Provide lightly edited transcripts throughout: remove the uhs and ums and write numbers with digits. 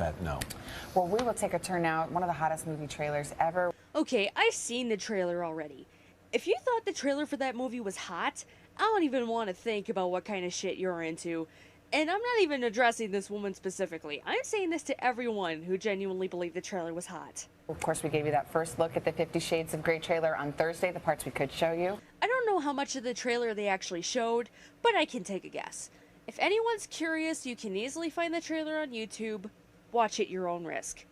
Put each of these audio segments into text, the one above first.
that no. Well, we will take a turn now. One of the hottest movie trailers ever. Okay, I've seen the trailer already. If you thought the trailer for that movie was hot, I don't even want to think about what kind of shit you're into. And I'm not even addressing this woman specifically. I'm saying this to everyone who genuinely believed the trailer was hot. Of course, we gave you that first look at the 50 Shades of Grey trailer on Thursday, the parts we could show you. I don't know how much of the trailer they actually showed, but I can take a guess. If anyone's curious, you can easily find the trailer on YouTube. Watch at your own risk.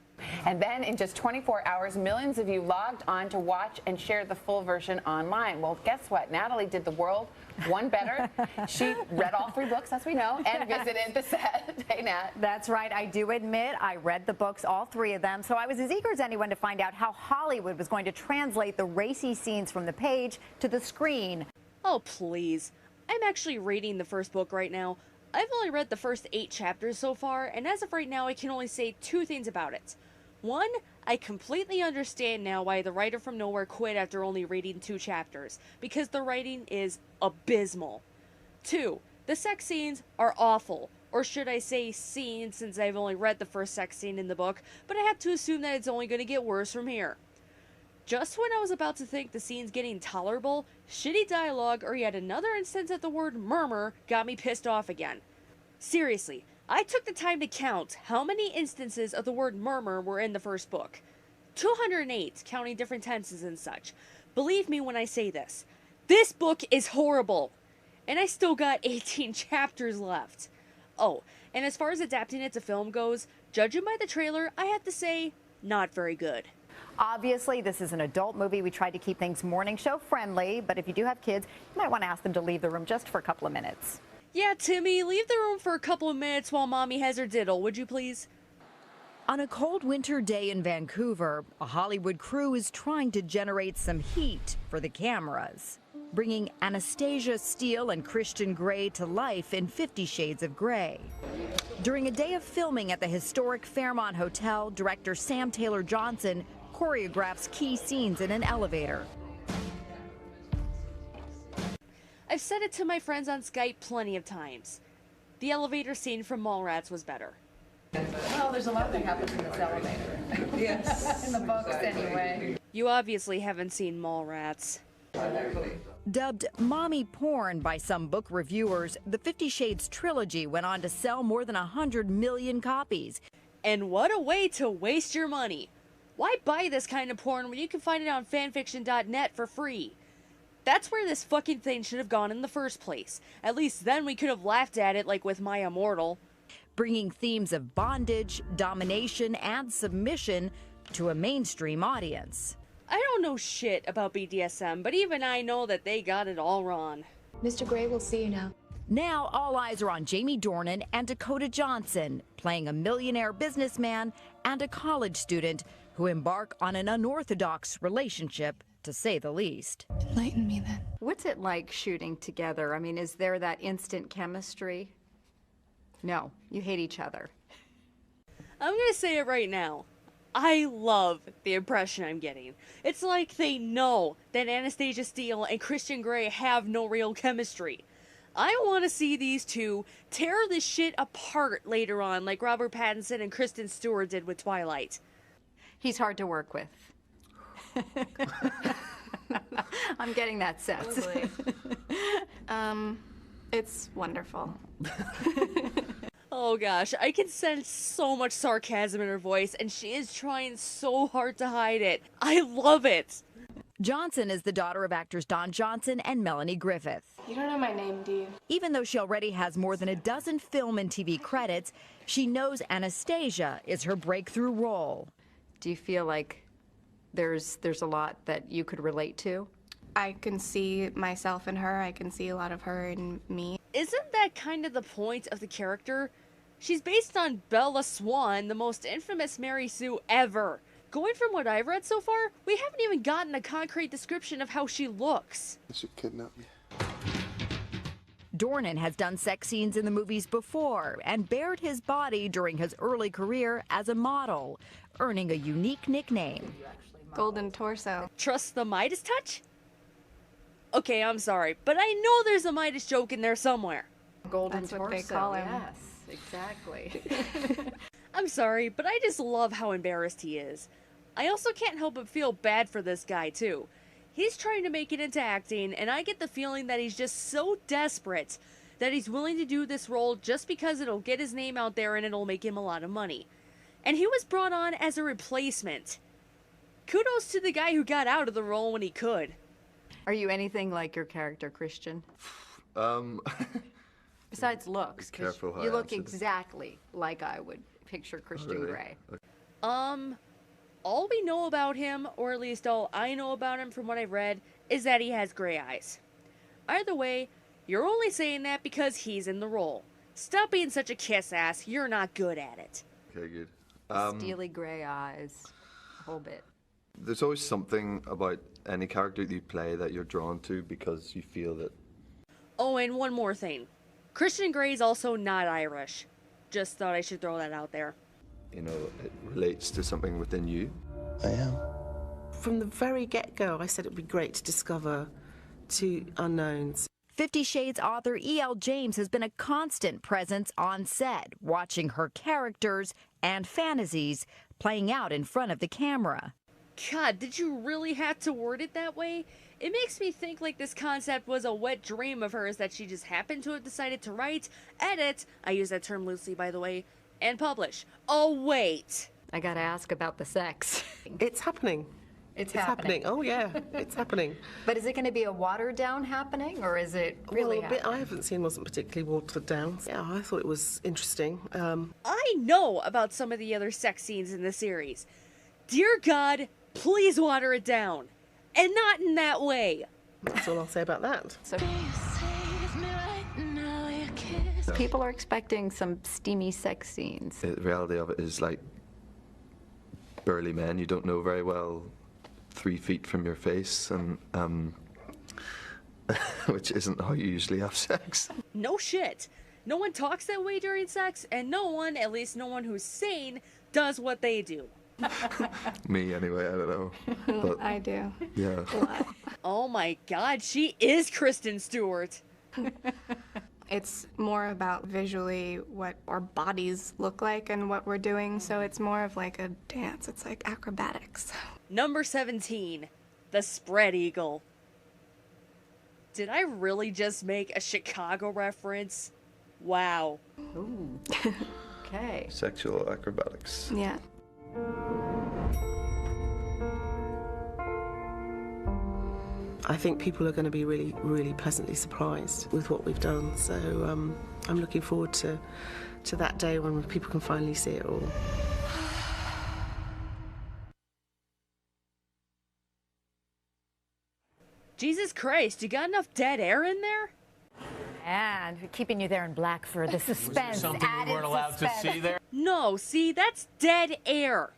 And then in just 24 hours, millions of you logged on to watch and share the full version online. Well, guess what? Natalie did the world one better. She read all 3 books, as we know, and visited the set. Hey, Nat. That's right. I do admit I read the books, all 3 of them, so I was as eager as anyone to find out how Hollywood was going to translate the racy scenes from the page to the screen. Oh, please. I'm actually reading the first book right now. I've only read the first 8 chapters so far, and as of right now, I can only say 2 things about it. 1, I completely understand now why the writer from Nowhere quit after only reading 2 chapters, because the writing is abysmal. 2, the sex scenes are awful, or should I say scenes, since I've only read the first sex scene in the book, but I have to assume that it's only going to get worse from here. Just when I was about to think the scene's getting tolerable, shitty dialogue or yet another instance of the word murmur got me pissed off again. Seriously, I took the time to count how many instances of the word murmur were in the first book. 208, counting different tenses and such. Believe me when I say this. This book is horrible. And I still got 18 chapters left. Oh, and as far as adapting it to film goes, judging by the trailer, I have to say, not very good. Obviously, this is an adult movie. We tried to keep things morning show friendly, but if you do have kids, you might want to ask them to leave the room just for a couple of minutes. Yeah, Timmy, leave the room for a couple of minutes while Mommy has her diddle, would you please? On a cold winter day in Vancouver, a Hollywood crew is trying to generate some heat for the cameras, bringing Anastasia Steele and Christian Grey to life in 50 Shades of Grey. During a day of filming at the historic Fairmont Hotel, director Sam Taylor Johnson choreographs key scenes in an elevator. I've said it to my friends on Skype plenty of times. The elevator scene from Mallrats was better. Well, there's a lot that happens in this elevator. Yes. In the books, anyway. You obviously haven't seen Mallrats. Dubbed mommy porn by some book reviewers, the 50 Shades trilogy went on to sell more than 100 million copies. And what a way to waste your money. Why buy this kind of porn when you can find it on fanfiction.net for free? That's where this fucking thing should have gone in the first place. At least then we could have laughed at it like with My Immortal. Bringing themes of bondage, domination, and submission to a mainstream audience. I don't know shit about BDSM, but even I know that they got it all wrong. Mr. Grey will see you now. Now all eyes are on Jamie Dornan and Dakota Johnson, playing a millionaire businessman and a college student who embark on an unorthodox relationship, to say the least. Enlighten me then. What's it like shooting together? I mean, is there that instant chemistry? No, you hate each other. I'm gonna say it right now. I love the impression I'm getting. It's like they know that Anastasia Steele and Christian Grey have no real chemistry. I want to see these two tear this shit apart later on like Robert Pattinson and Kristen Stewart did with Twilight. He's hard to work with. I'm getting that sense. It's wonderful. Oh gosh, I can sense so much sarcasm in her voice, and she is trying so hard to hide it. I love it! Johnson is the daughter of actors Don Johnson and Melanie Griffith. You don't know my name, do you? Even though she already has more than a dozen film and TV credits, she knows Anastasia is her breakthrough role. Do you feel like there's a lot that you could relate to? I can see myself in her. I can see a lot of her in me. Isn't that kind of the point of the character? She's based on Bella Swan, the most infamous Mary Sue ever. Going from what I've read so far, we haven't even gotten a concrete description of how she looks. You should kidnap me. Dornan has done sex scenes in the movies before and bared his body during his early career as a model, earning a unique nickname. Golden torso. Trust the Midas touch? Okay, I'm sorry, but I know there's a Midas joke in there somewhere. Golden That's torso, what they call him. Yes, exactly. I'm sorry, but I just love how embarrassed he is. I also can't help but feel bad for this guy, too. He's trying to make it into acting, and I get the feeling that he's just so desperate that he's willing to do this role just because it'll get his name out there and it'll make him a lot of money. And he was brought on as a replacement. Kudos to the guy who got out of the role when he could. Are you anything like your character, Christian? Besides looks, 'cause careful how you I look answer this. exactly like I would picture Christian Really? Grey. All we know about him, or at least all I know about him from what I've read, is that he has gray eyes. Either way, you're only saying that because he's in the role. Stop being such a kiss-ass, you're not good at it. Okay, good. Steely gray eyes, a whole bit. There's always something about any character that you play that you're drawn to because you feel that. Oh, and one more thing. Christian Grey's also not Irish. Just thought I should throw that out there. You know, it relates to something within you. I am. From the very get-go, I said it would be great to discover two unknowns. 50 Shades author E.L. James has been a constant presence on set, watching her characters and fantasies playing out in front of the camera. God, did you really have to word it that way? It makes me think like this concept was a wet dream of hers that she just happened to have decided to write, edit, I use that term loosely by the way, and publish. Oh wait! I gotta ask about the sex. It's happening. It's happening. Oh yeah, it's happening. But is it going to be a watered down happening, or is it really Well, a bit happening? I haven't seen wasn't particularly watered down. Yeah, I thought it was interesting. I know about some of the other sex scenes in the series. Dear God, please water it down. And not in that way. That's all I'll say about that. So people are expecting some steamy sex scenes. The reality of it is like burly men you don't know very well 3 feet from your face, and which isn't how you usually have sex. No shit. No one talks that way during sex, and no one, at least no one who's sane, does what they do. Me anyway, I don't know. But I do. yeah. Oh my God, she is Kristen Stewart. It's more about visually what our bodies look like and what we're doing, so it's more of like a dance. It's like acrobatics. Number 17, the spread eagle. Did I really just make a Chicago reference? Wow. Ooh. Okay. Sexual acrobatics. Yeah. I think people are going to be really, really pleasantly surprised with what we've done. So I'm looking forward to that day when people can finally see it all. Jesus Christ, you got enough dead air in there? And keeping you there in black for the suspense. Something we weren't allowed to see there? No, see, that's dead air.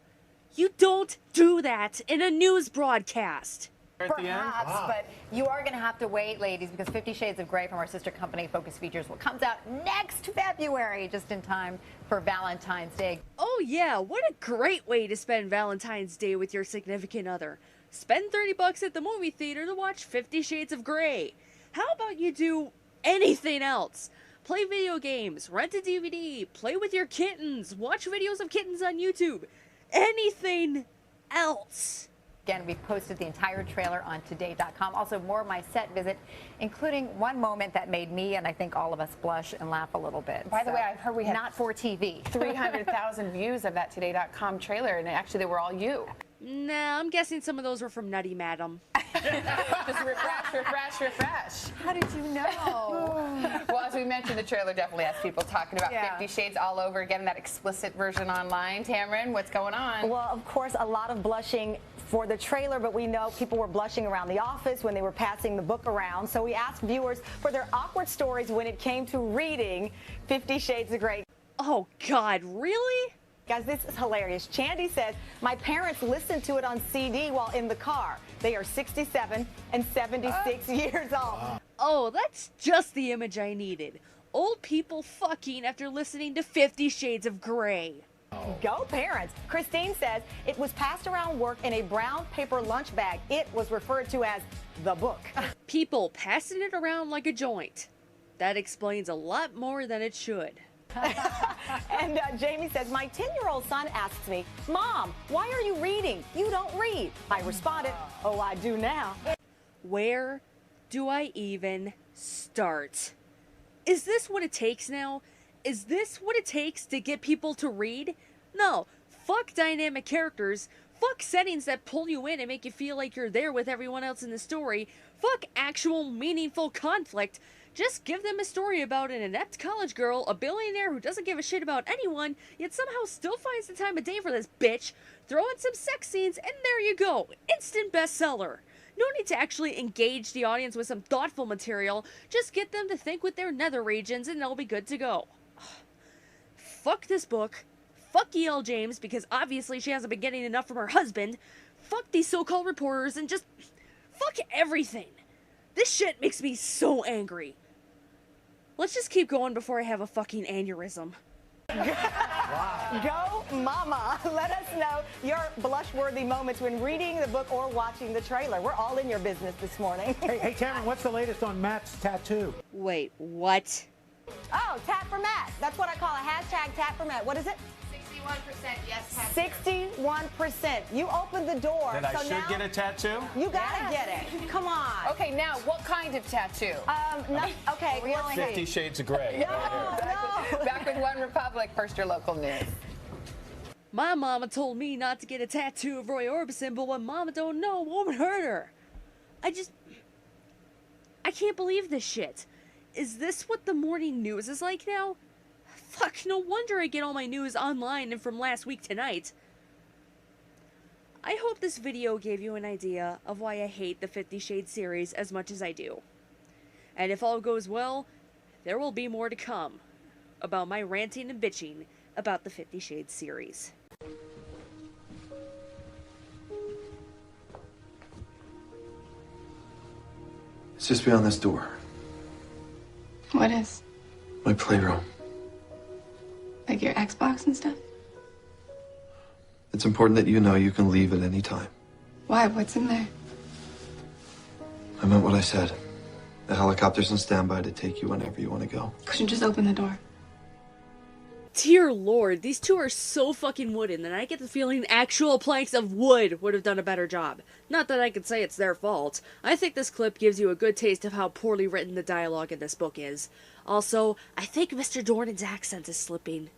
You don't do that in a news broadcast. At the end? Perhaps, but you are going to have to wait, ladies, because 50 Shades of Grey from our sister company, Focus Features, comes out next February, just in time for Valentine's Day. Oh yeah, what a great way to spend Valentine's Day with your significant other. Spend $30 at the movie theater to watch 50 Shades of Grey. How about you do anything else? Play video games, rent a DVD, play with your kittens, watch videos of kittens on YouTube. Anything else. Again, we've posted the entire trailer on today.com. Also, more of my set visit, including one moment that made me and I think all of us blush and laugh a little bit. By the way, I've heard we had not for TV. 300,000 views of that today.com trailer, and actually they were all you. Nah, I'm guessing some of those were from Nutty Madam. Just refresh. How did you know? Well, as we mentioned, the trailer definitely has people talking about Yeah. 50 Shades all over, getting that explicit version online. Tamron, what's going on? Well, of course, a lot of blushing for the trailer, but we know people were blushing around the office when they were passing the book around. So we asked viewers for their awkward stories when it came to reading 50 Shades of Grey. Oh God, really? Guys, this is hilarious. Chandy says, my parents listened to it on CD while in the car. They are 67 and 76 years old. Oh, that's just the image I needed. Old people fucking after listening to 50 Shades of Grey. Go parents. Christine says it was passed around work in a brown paper lunch bag. It was referred to as the book. People passing it around like a joint. That explains a lot more than it should. And Jamie says, my 10-year-old son asks me, Mom, why are you reading? You don't read. I responded, oh, I do now. Where do I even start? Is this what it takes now? Is this what it takes to get people to read? No, fuck dynamic characters. Fuck settings that pull you in and make you feel like you're there with everyone else in the story. Fuck actual meaningful conflict. Just give them a story about an inept college girl, a billionaire who doesn't give a shit about anyone, yet somehow still finds the time of day for this bitch. Throw in some sex scenes, and there you go. Instant bestseller. No need to actually engage the audience with some thoughtful material. Just get them to think with their nether regions, and they'll be good to go. Fuck this book. Fuck E.L. James, because obviously she hasn't been getting enough from her husband. Fuck these so-called reporters, and just fuck everything. This shit makes me so angry. Let's just keep going before I have a fucking aneurysm. Go mama. Let us know your blush-worthy moments when reading the book or watching the trailer. We're all in your business this morning. Hey, Cameron, what's the latest on Matt's tattoo? Wait, what? Oh, Tap for Matt. That's what I call a hashtag Tap for Matt. What is it? 61% yes tattoo. 61%. You opened the door. Then I so should now get a tattoo? You gotta get it. Come on. Okay, now what kind of tattoo? Okay, really. 50 Shades of Grey. No. Back with One Republic. First, your local news. My mama told me not to get a tattoo of Roy Orbison, but what mama don't know won't hurt her. I can't believe this shit. Is this what the morning news is like now? Fuck, no wonder I get all my news online and from last week tonight. I hope this video gave you an idea of why I hate the 50 Shades series as much as I do. And if all goes well, there will be more to come about my ranting and bitching about the 50 Shades series. It's just beyond this door. What is? My playroom. Like your Xbox and stuff? It's important that you know you can leave at any time. Why? What's in there? I meant what I said. The helicopter's on standby to take you whenever you want to go. Couldn't you just open the door? Dear Lord, these two are so fucking wooden that I get the feeling actual planks of wood would have done a better job. Not that I can say it's their fault. I think this clip gives you a good taste of how poorly written the dialogue in this book is. Also, I think Mr. Dornan's accent is slipping.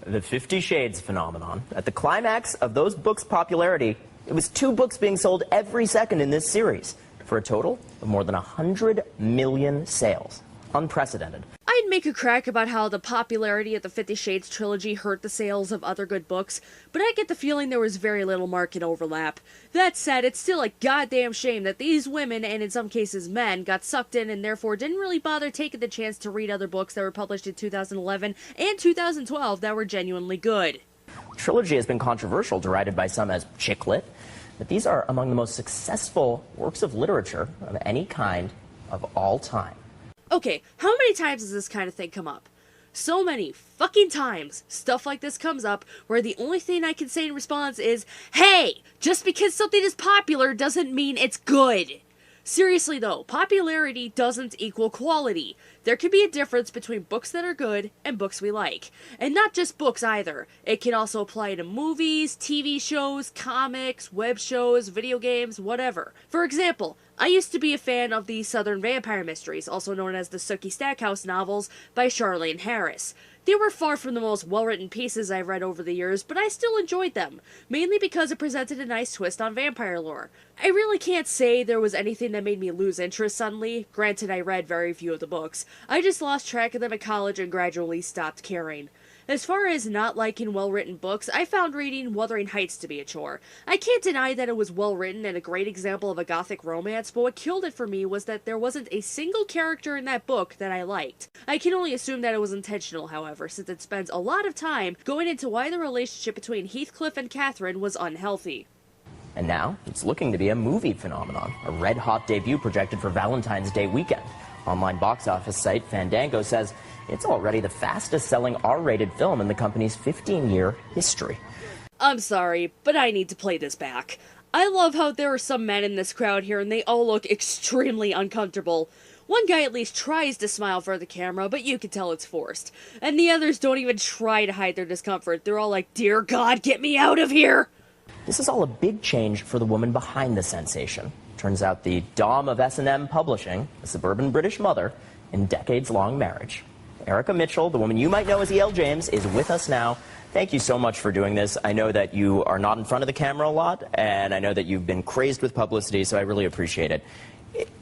The 50 Shades phenomenon. At the climax of those books' popularity, it was 2 books being sold every second in this series, for a total of more than 100 million sales. Unprecedented. I'd make a crack about how the popularity of the 50 Shades trilogy hurt the sales of other good books, but I get the feeling there was very little market overlap. That said, it's still a goddamn shame that these women, and in some cases men, got sucked in and therefore didn't really bother taking the chance to read other books that were published in 2011 and 2012 that were genuinely good. The trilogy has been controversial, derided by some as chick lit, but these are among the most successful works of literature of any kind of all time. Okay, how many times does this kind of thing come up? So many fucking times stuff like this comes up where the only thing I can say in response is, hey, just because something is popular doesn't mean it's good. Seriously though, popularity doesn't equal quality. There can be a difference between books that are good and books we like. And not just books either. It can also apply to movies, TV shows, comics, web shows, video games, whatever. For example, I used to be a fan of the Southern Vampire Mysteries, also known as the Sookie Stackhouse novels, by Charlaine Harris. They were far from the most well-written pieces I've read over the years, but I still enjoyed them, mainly because it presented a nice twist on vampire lore. I really can't say there was anything that made me lose interest suddenly. Granted, I read very few of the books. I just lost track of them in college and gradually stopped caring. As far as not liking well-written books, I found reading Wuthering Heights to be a chore. I can't deny that it was well-written and a great example of a gothic romance, but what killed it for me was that there wasn't a single character in that book that I liked. I can only assume that it was intentional, however, since it spends a lot of time going into why the relationship between Heathcliff and Catherine was unhealthy. And now, it's looking to be a movie phenomenon, a red-hot debut projected for Valentine's Day weekend. Online box office site Fandango says it's already the fastest-selling R-rated film in the company's 15-year history. I'm sorry, but I need to play this back. I love how there are some men in this crowd here and they all look extremely uncomfortable. One guy at least tries to smile for the camera, but you can tell it's forced. And the others don't even try to hide their discomfort. They're all like, "Dear God, get me out of here!" This is all a big change for the woman behind the sensation. Turns out the dom of S&M Publishing, a suburban British mother, in decades-long marriage. Erica Mitchell, the woman you might know as E.L. James, is with us now. Thank you so much for doing this. I know that you are not in front of the camera a lot, and I know that you've been crazed with publicity, so I really appreciate it.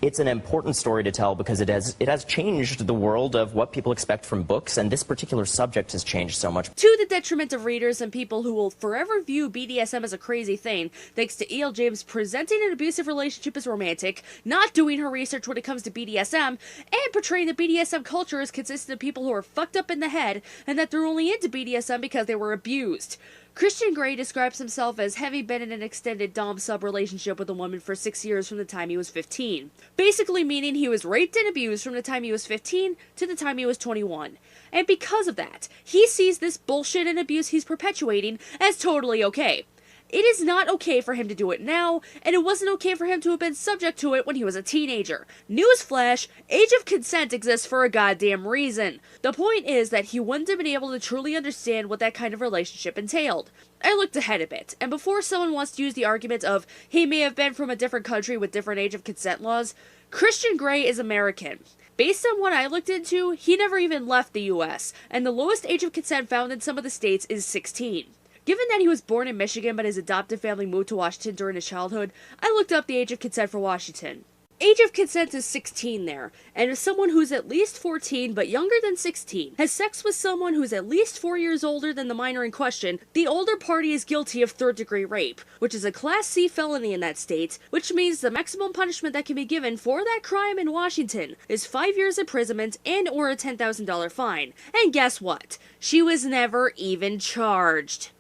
It's an important story to tell because it has changed the world of what people expect from books, and this particular subject has changed so much. To the detriment of readers and people who will forever view BDSM as a crazy thing, thanks to E.L. James presenting an abusive relationship as romantic, not doing her research when it comes to BDSM, and portraying the BDSM culture as consisting of people who are fucked up in the head, and that they're only into BDSM because they were abused. Christian Grey describes himself as having been in an extended dom-sub relationship with a woman for 6 years from the time he was 15. Basically meaning he was raped and abused from the time he was 15 to the time he was 21. And because of that, he sees this bullshit and abuse he's perpetuating as totally okay. It is not okay for him to do it now, and it wasn't okay for him to have been subject to it when he was a teenager. Newsflash, age of consent exists for a goddamn reason. The point is that he wouldn't have been able to truly understand what that kind of relationship entailed. I looked ahead a bit, and before someone wants to use the argument of he may have been from a different country with different age of consent laws, Christian Grey is American. Based on what I looked into, he never even left the US, and the lowest age of consent found in some of the states is 16. Given that he was born in Michigan but his adoptive family moved to Washington during his childhood, I looked up the age of consent for Washington. Age of consent is 16 there, and if someone who's at least 14 but younger than 16 has sex with someone who's at least 4 years older than the minor in question, the older party is guilty of third-degree rape, which is a Class C felony in that state, which means the maximum punishment that can be given for that crime in Washington is 5 years imprisonment and or a $10,000 fine. And guess what? She was never even charged.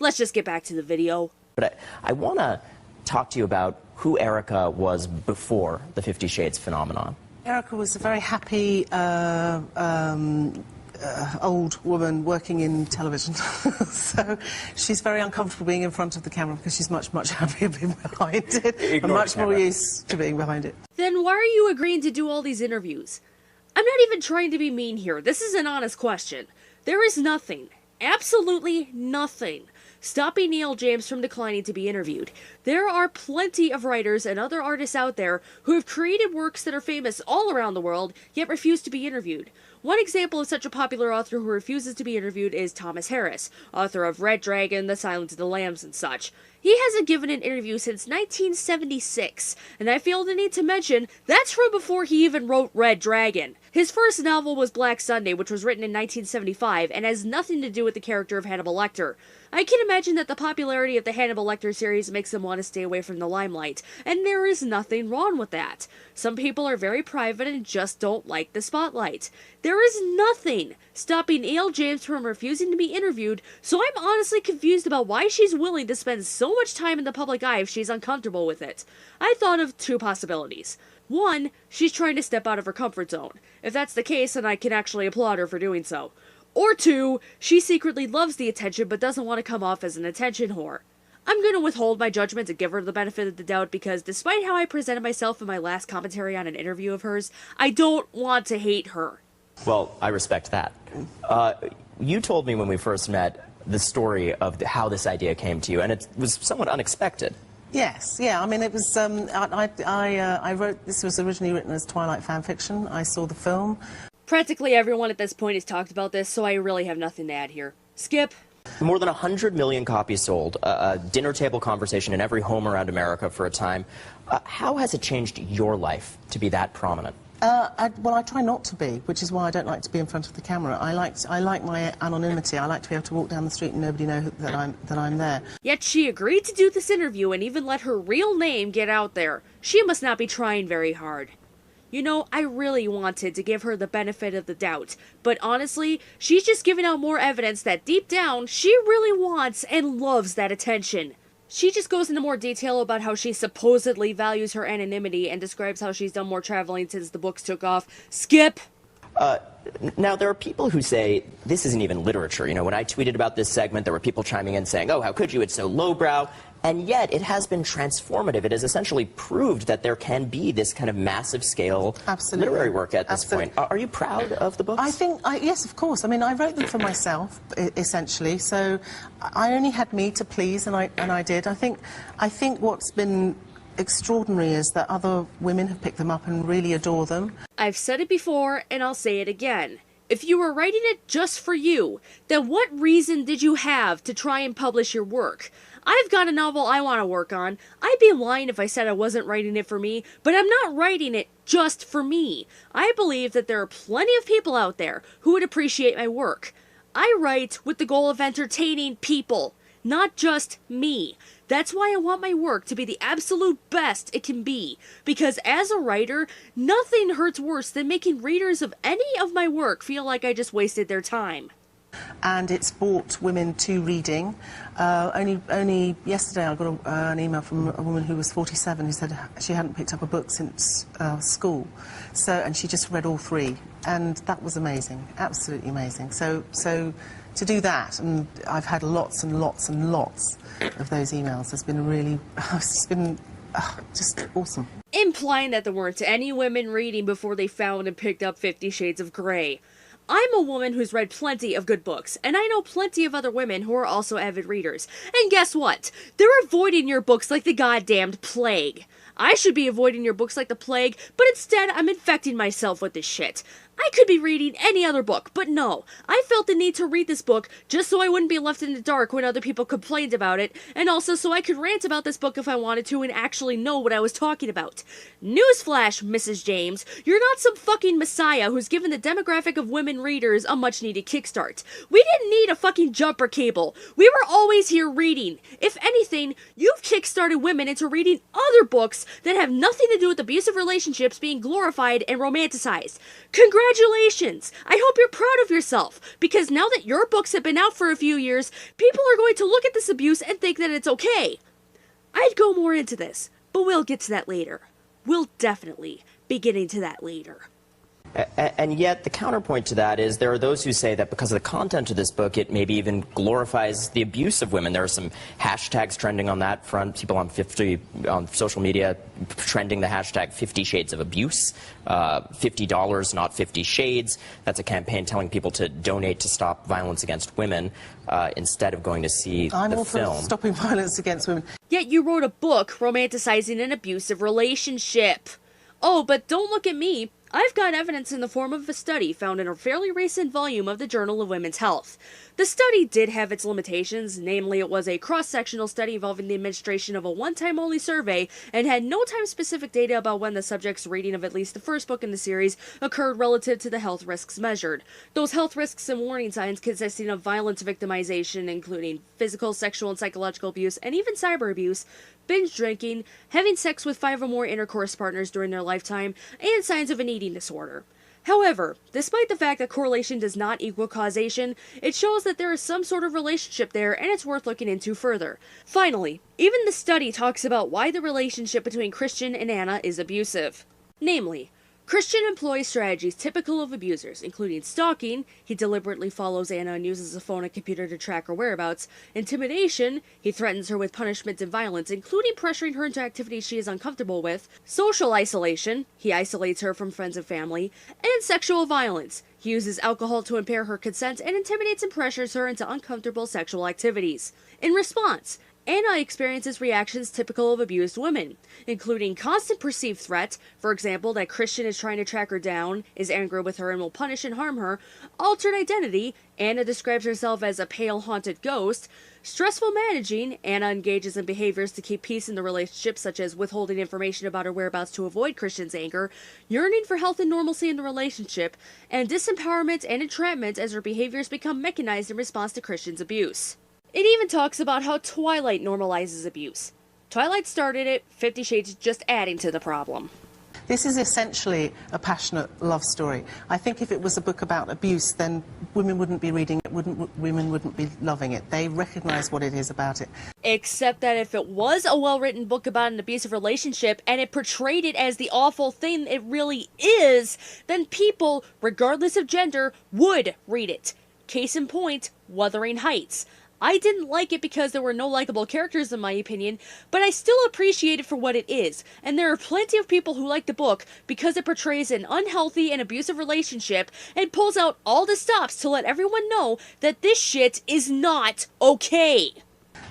Let's just get back to the video. But I want to talk to you about who Erica was before the 50 Shades phenomenon. Erica was a very happy old woman working in television. So she's very uncomfortable being in front of the camera because she's much, much happier being behind it. And much more used to being behind it. Then why are you agreeing to do all these interviews? I'm not even trying to be mean here. This is an honest question. There is nothing, absolutely nothing, stopping E.L. James from declining to be interviewed. There are plenty of writers and other artists out there who have created works that are famous all around the world, yet refuse to be interviewed. One example of such a popular author who refuses to be interviewed is Thomas Harris, author of Red Dragon, The Silence of the Lambs, and such. He hasn't given an interview since 1976, and I feel the need to mention that's from before he even wrote Red Dragon. His first novel was Black Sunday, which was written in 1975 and has nothing to do with the character of Hannibal Lecter. I can imagine that the popularity of the Hannibal Lecter series makes him want to stay away from the limelight, and there is nothing wrong with that. Some people are very private and just don't like the spotlight. There is nothing stopping E.L. James from refusing to be interviewed, so I'm honestly confused about why she's willing to spend so much time in the public eye if she's uncomfortable with it. I thought of two possibilities. One, she's trying to step out of her comfort zone. If that's the case, then I can actually applaud her for doing so. Or two, she secretly loves the attention but doesn't want to come off as an attention whore. I'm going to withhold my judgment and give her the benefit of the doubt because despite how I presented myself in my last commentary on an interview of hers, I don't want to hate her. Well, I respect that. You told me when we first met the story of how this idea came to you, and it was somewhat unexpected. Yes, yeah, I mean, it was, I wrote, this was originally written as Twilight fan fiction. I saw the film. Practically everyone at this point has talked about this, so I really have nothing to add here. Skip. More than 100 million copies sold, a dinner table conversation in every home around America for a time. How has it changed your life to be that prominent? Well, I try not to be, which is why I don't like to be in front of the camera. I like my anonymity. I like to be able to walk down the street and nobody know that I'm there. Yet she agreed to do this interview and even let her real name get out there. She must not be trying very hard. You know, I really wanted to give her the benefit of the doubt, but honestly, she's just giving out more evidence that deep down, she really wants and loves that attention. She just goes into more detail about how she supposedly values her anonymity and describes how she's done more traveling since the books took off. Skip! Now, there are people who say this isn't even literature. You know, when I tweeted about this segment, there were people chiming in saying, oh, how could you? It's so lowbrow. And yet, it has been transformative. It has essentially proved that there can be this kind of massive scale literary work at this point. Are you proud of the books? I think, yes, of course. I mean, I wrote them for myself, essentially, so I only had me to please, and I did. I think what's been extraordinary is that other women have picked them up and really adore them. I've said it before, and I'll say it again. If you were writing it just for you, then what reason did you have to try and publish your work? I've got a novel I want to work on. I'd be lying if I said I wasn't writing it for me, but I'm not writing it just for me. I believe that there are plenty of people out there who would appreciate my work. I write with the goal of entertaining people, not just me. That's why I want my work to be the absolute best it can be, because as a writer, nothing hurts worse than making readers of any of my work feel like I just wasted their time. And it's brought women to reading. Only yesterday I got an email from a woman who was 47 who said she hadn't picked up a book since school, and she just read all 3, and that was amazing, absolutely amazing. So to do that, and I've had lots and lots and lots of those emails, has been really, it's been just awesome. Implying that there weren't any women reading before they found and picked up 50 Shades of Grey. I'm a woman who's read plenty of good books, and I know plenty of other women who are also avid readers. And guess what? They're avoiding your books like the goddamned plague. I should be avoiding your books like the plague, but instead I'm infecting myself with this shit. I could be reading any other book, but no. I felt the need to read this book just so I wouldn't be left in the dark when other people complained about it, and also so I could rant about this book if I wanted to and actually know what I was talking about. Newsflash, Mrs. James, you're not some fucking messiah who's given the demographic of women readers a much-needed kickstart. We didn't need a fucking jumper cable. We were always here reading. If anything, you've kickstarted women into reading other books that have nothing to do with abusive relationships being glorified and romanticized. Congratulations! I hope you're proud of yourself, because now that your books have been out for a few years, people are going to look at this abuse and think that it's okay. I'd go more into this, but we'll get to that later. We'll definitely be getting to that later. And yet, the counterpoint to that is there are those who say that because of the content of this book, it maybe even glorifies the abuse of women. There are some hashtags trending on that front. People on social media trending the hashtag 50 Shades of Abuse, $50, not 50 Shades. That's a campaign telling people to donate to stop violence against women instead of going to see I'm the all film. for stopping violence against women. Yet you wrote a book romanticizing an abusive relationship. Oh, but don't look at me. I've got evidence in the form of a study found in a fairly recent volume of the Journal of Women's Health. The study did have its limitations, namely it was a cross-sectional study involving the administration of a one-time only survey and had no time-specific data about when the subject's reading of at least the first book in the series occurred relative to the health risks measured. Those health risks and warning signs consisting of violence victimization, including physical, sexual, and psychological abuse, and even cyber abuse, binge drinking, having sex with 5 or more intercourse partners during their lifetime, and signs of an eating disorder. However, despite the fact that correlation does not equal causation, it shows that there is some sort of relationship there and it's worth looking into further. Finally, even the study talks about why the relationship between Christian and Anna is abusive. Namely, Christian employs strategies typical of abusers, including stalking, he deliberately follows Anna and uses a phone and computer to track her whereabouts, intimidation, he threatens her with punishment and violence, including pressuring her into activities she is uncomfortable with, social isolation, he isolates her from friends and family, and sexual violence. He uses alcohol to impair her consent and intimidates and pressures her into uncomfortable sexual activities. In response, Anna experiences reactions typical of abused women, including constant perceived threat, for example, that Christian is trying to track her down, is angry with her and will punish and harm her, altered identity, Anna describes herself as a pale haunted ghost, stressful managing, Anna engages in behaviors to keep peace in the relationship, such as withholding information about her whereabouts to avoid Christian's anger, yearning for health and normalcy in the relationship, and disempowerment and entrapment as her behaviors become mechanized in response to Christian's abuse. It even talks about how Twilight normalizes abuse. Twilight started it, 50 Shades is just adding to the problem. This is essentially a passionate love story. I think if it was a book about abuse, then women wouldn't be reading it, women wouldn't be loving it. They recognize what it is about it. Except that if it was a well-written book about an abusive relationship and it portrayed it as the awful thing it really is, then people, regardless of gender, would read it. Case in point, Wuthering Heights. I didn't like it because there were no likable characters in my opinion, but I still appreciate it for what it is, and there are plenty of people who like the book because it portrays an unhealthy and abusive relationship and pulls out all the stops to let everyone know that this shit is not okay.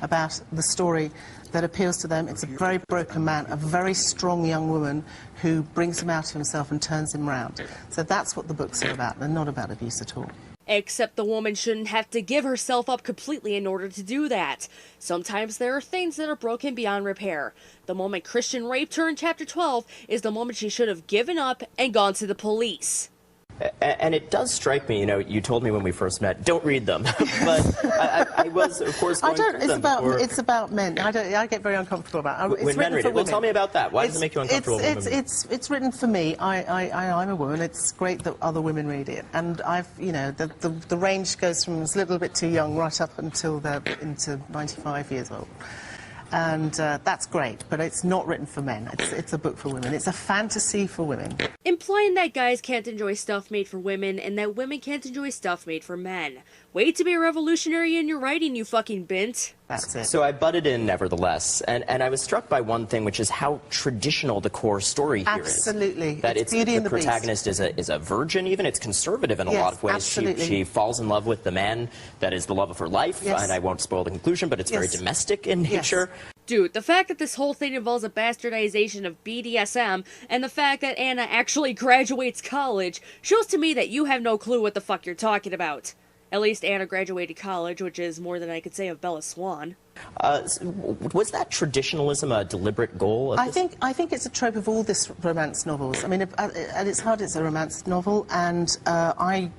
About the story that appeals to them. It's a very broken man, a very strong young woman who brings him out of himself and turns him round. So that's what the books are about. They're not about abuse at all. Except the woman shouldn't have to give herself up completely in order to do that. Sometimes there are things that are broken beyond repair. The moment Christian raped her in Chapter 12 is the moment she should have given up and gone to the police. And it does strike me, you know, you told me when we first met, don't read them. But I was, of course, going through them before. It's about men. I get very uncomfortable about it. When men read it. Well, tell me about that. Why does it make you uncomfortable? It's written for me. I'm a woman. It's great that other women read it. And the range goes from a little bit too young right up until they're into 95 years old. And that's great, but it's not written for men. It's a book for women. It's a fantasy for women. Implying that guys can't enjoy stuff made for women and that women can't enjoy stuff made for men. Way to be a revolutionary in your writing, you fucking bint. That's it. So I butted in nevertheless, and I was struck by one thing, which is how traditional the core story here is. Absolutely. That it's Beauty and the Beast. The protagonist is a virgin even. It's conservative in a lot of ways. Absolutely. She falls in love with the man that is the love of her life, and I won't spoil the conclusion, but it's very domestic in nature. Dude, the fact that this whole thing involves a bastardization of BDSM and the fact that Anna actually graduates college shows to me that you have no clue what the fuck you're talking about. At least Anna graduated college, which is more than I could say of Bella Swan. Was that traditionalism a deliberate goal? I think it's a trope of all this romance novels. I mean, at its heart, it's a romance novel, and my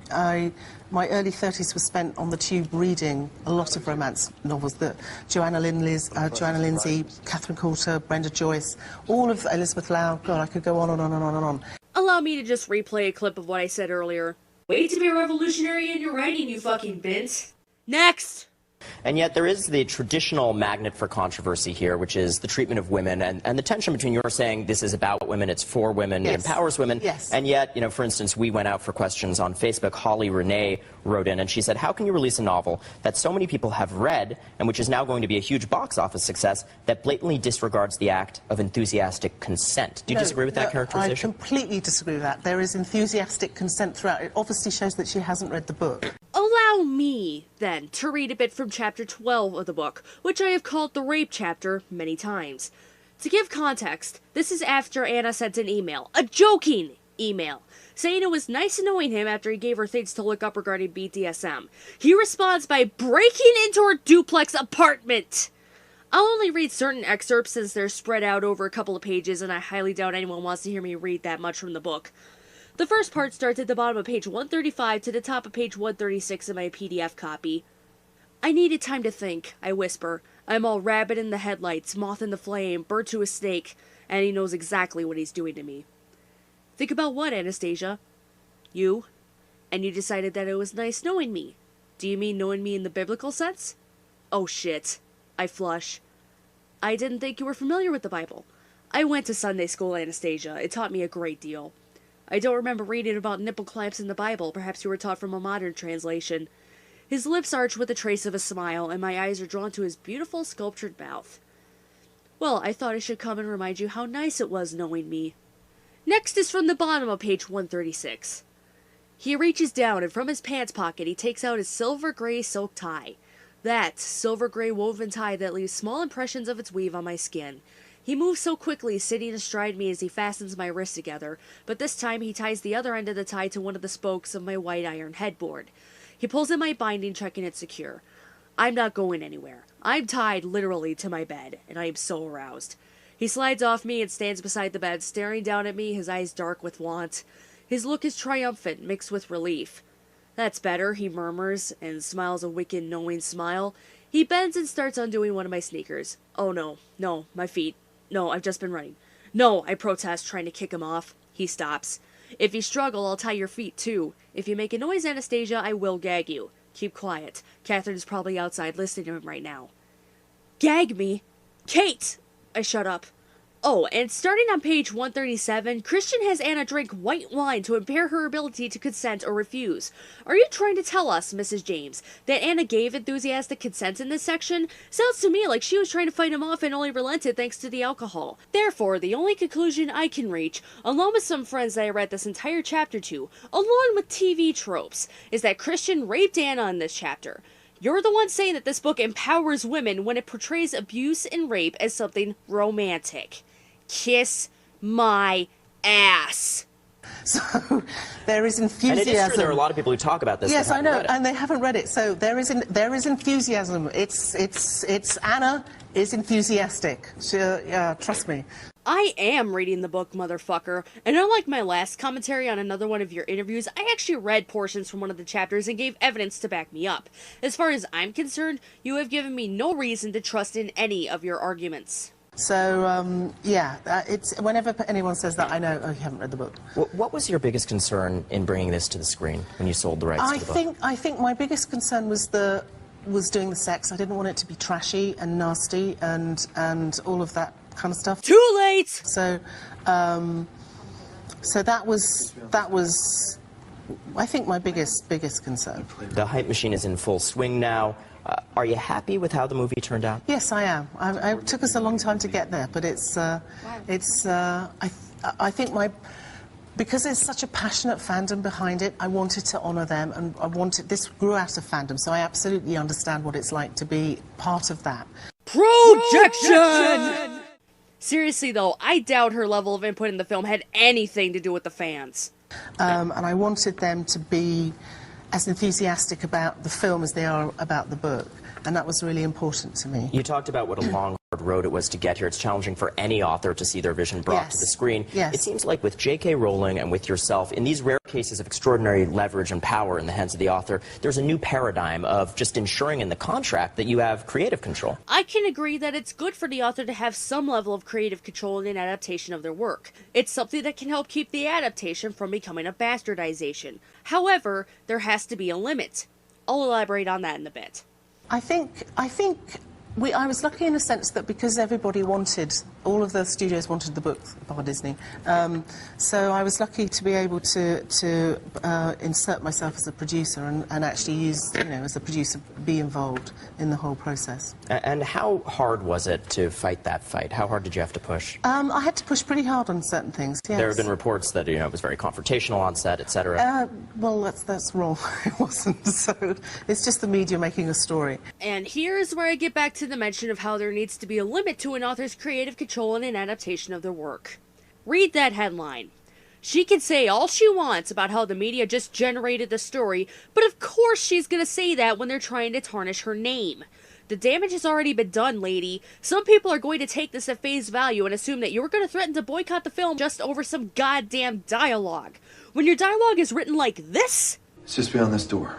early 30s was spent on the tube reading a lot of romance novels. That Joanna Lindsay, Catherine Coulter, Brenda Joyce, all of Elizabeth Lau. God, I could go on and on and on and on. Allow me to just replay a clip of what I said earlier. Way to be a revolutionary in your writing, you fucking bint. Next! And yet there is the traditional magnet for controversy here, which is the treatment of women and the tension between your saying this is about women, it's for women, it empowers women. And yet, you know, for instance, we went out for questions on Facebook. Holly Renee wrote in and she said, how can you release a novel that so many people have read and which is now going to be a huge box office success that blatantly disregards the act of enthusiastic consent? Do you disagree with that characterization? I completely disagree with that. There is enthusiastic consent throughout. It obviously shows that she hasn't read the book. Allow me, then, to read a bit from Chapter 12 of the book, which I have called the rape chapter many times. To give context, this is after Anna sent an email, a joking email, saying it was nice knowing him after he gave her things to look up regarding BDSM. He responds by breaking into her duplex apartment. I'll only read certain excerpts since they're spread out over a couple of pages, and I highly doubt anyone wants to hear me read that much from the book. The first part starts at the bottom of page 135 to the top of page 136 in my PDF copy. I needed time to think, I whisper. I'm all rabbit in the headlights, moth in the flame, bird to a snake, and he knows exactly what he's doing to me. Think about what, Anastasia? You? And you decided that it was nice knowing me. Do you mean knowing me in the biblical sense? Oh shit. I flush. I didn't think you were familiar with the Bible. I went to Sunday school, Anastasia. It taught me a great deal. I don't remember reading about nipple clamps in the Bible. Perhaps you were taught from a modern translation. His lips arch with a trace of a smile, and my eyes are drawn to his beautiful sculptured mouth. Well, I thought I should come and remind you how nice it was knowing me. Next is from the bottom of page 136. He reaches down, and from his pants pocket he takes out his silver-gray silk tie. That silver-gray woven tie that leaves small impressions of its weave on my skin. He moves so quickly, sitting astride me as he fastens my wrists together, but this time he ties the other end of the tie to one of the spokes of my white iron headboard. He pulls in my binding, checking it secure. I'm not going anywhere. I'm tied, literally, to my bed, and I am so aroused. He slides off me and stands beside the bed, staring down at me, his eyes dark with want. His look is triumphant, mixed with relief. That's better, he murmurs, and smiles a wicked, knowing smile. He bends and starts undoing one of my sneakers. Oh no, my feet. No, I've just been running. No, I protest, trying to kick him off. He stops. If you struggle, I'll tie your feet, too. If you make a noise, Anastasia, I will gag you. Keep quiet. Catherine's probably outside listening to him right now. Gag me? Kate! I shut up. Oh, and starting on page 137, Christian has Anna drink white wine to impair her ability to consent or refuse. Are you trying to tell us, Mrs. James, that Anna gave enthusiastic consent in this section? Sounds to me like she was trying to fight him off and only relented thanks to the alcohol. Therefore, the only conclusion I can reach, along with some friends that I read this entire chapter to, along with TV tropes, is that Christian raped Anna in this chapter. You're the one saying that this book empowers women when it portrays abuse and rape as something romantic. Kiss my ass. So there is enthusiasm. And it is true, there are a lot of people who talk about this. Yes, I know, and they haven't read it. So there is enthusiasm. It's Anna is enthusiastic. Trust me. I am reading the book, motherfucker, and unlike my last commentary on another one of your interviews, I actually read portions from one of the chapters and gave evidence to back me up. As far as I'm concerned, you have given me no reason to trust in any of your arguments. So, it's whenever anyone says that, I know, oh, you haven't read the book. What was your biggest concern in bringing this to the screen when you sold the rights to the book? I think my biggest concern was doing the sex. I didn't want it to be trashy and nasty and all of that kind of stuff. Too late! So that was I think my biggest concern. The hype machine is in full swing now. Are you happy with how the movie turned out? Yes, I am. It took us a long time to get there, but I think because there's such a passionate fandom behind it, I wanted to honour them, and this grew out of fandom, so I absolutely understand what it's like to be part of that. Projection! Seriously though, I doubt her level of input in the film had anything to do with the fans. And I wanted them to be as enthusiastic about the film as they are about the book, and that was really important to me. You talked about what a long, hard road it was to get here. It's challenging for any author to see their vision brought to the screen. Yes. It seems like with J.K. Rowling and with yourself, in these rare cases of extraordinary leverage and power in the hands of the author, there's a new paradigm of just ensuring in the contract that you have creative control. I can agree that it's good for the author to have some level of creative control in an adaptation of their work. It's something that can help keep the adaptation from becoming a bastardization. However, there has to be a limit. I'll elaborate on that in a bit. I think I was lucky in a sense that because everybody all of the studios wanted the book, bar Disney, so I was lucky to be able to insert myself as a producer and actually use, as a producer, be involved in the whole process. And how hard was it to fight that fight? How hard did you have to push? I had to push pretty hard on certain things, yes. There have been reports that, it was very confrontational on set, etc. Well, that's wrong. It wasn't. So it's just the media making a story. And here's where I get back to the mention of how there needs to be a limit to an author's creative control in an adaptation of their work. Read that headline. She can say all she wants about how the media just generated the story, but of course she's gonna say that when they're trying to tarnish her name. The damage has already been done, lady. Some people are going to take this at face value and assume that you're going to threaten to boycott the film just over some goddamn dialogue. When your dialogue is written like this... It's just beyond this door.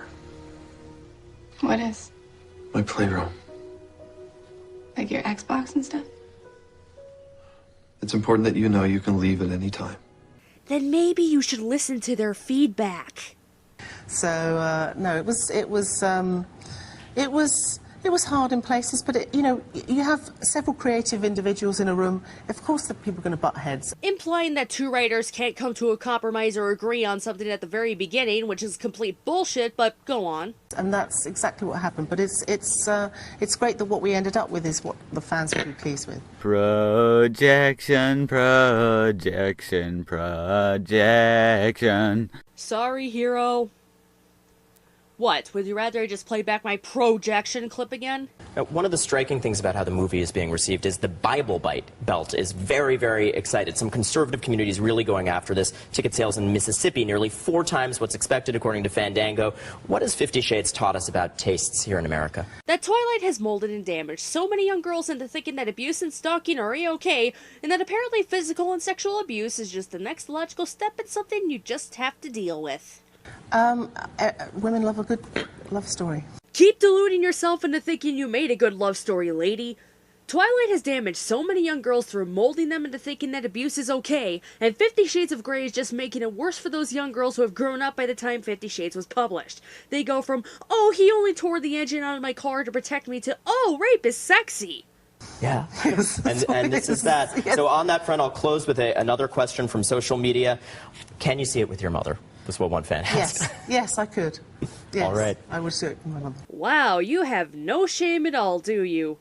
What is? My playroom. Like your Xbox and stuff? It's important that you know you can leave at any time. Then maybe you should listen to their feedback. So no, it was hard in places, but you have several creative individuals in a room. Of course, the people are going to butt heads. Implying that two writers can't come to a compromise or agree on something at the very beginning, which is complete bullshit. But go on. And that's exactly what happened. But it's great that what we ended up with is what the fans will be pleased with. Projection, projection, projection. Sorry, hero. What, would you rather I just play back my projection clip again? Now, one of the striking things about how the movie is being received is the Bible Belt is very, very excited. Some conservative communities really going after this. Ticket sales in Mississippi nearly 4 times what's expected, according to Fandango. What has 50 Shades taught us about tastes here in America? That Twilight has molded and damaged so many young girls into thinking that abuse and stalking are a-okay, and that apparently physical and sexual abuse is just the next logical step and something you just have to deal with. Women love a good love story. Keep deluding yourself into thinking you made a good love story, lady. Twilight has damaged so many young girls through molding them into thinking that abuse is okay, and 50 Shades of Grey is just making it worse for those young girls who have grown up by the time 50 Shades was published. They go from, oh, he only tore the engine out of my car to protect me, to, oh, rape is sexy. Yeah. and this is that. Yes. So on that front, I'll close with another question from social media. Can you see it with your mother? This is what one fan asked. Yes, yes, I could. Yes, All right. I would do it with my mother. Wow, you have no shame at all, do you?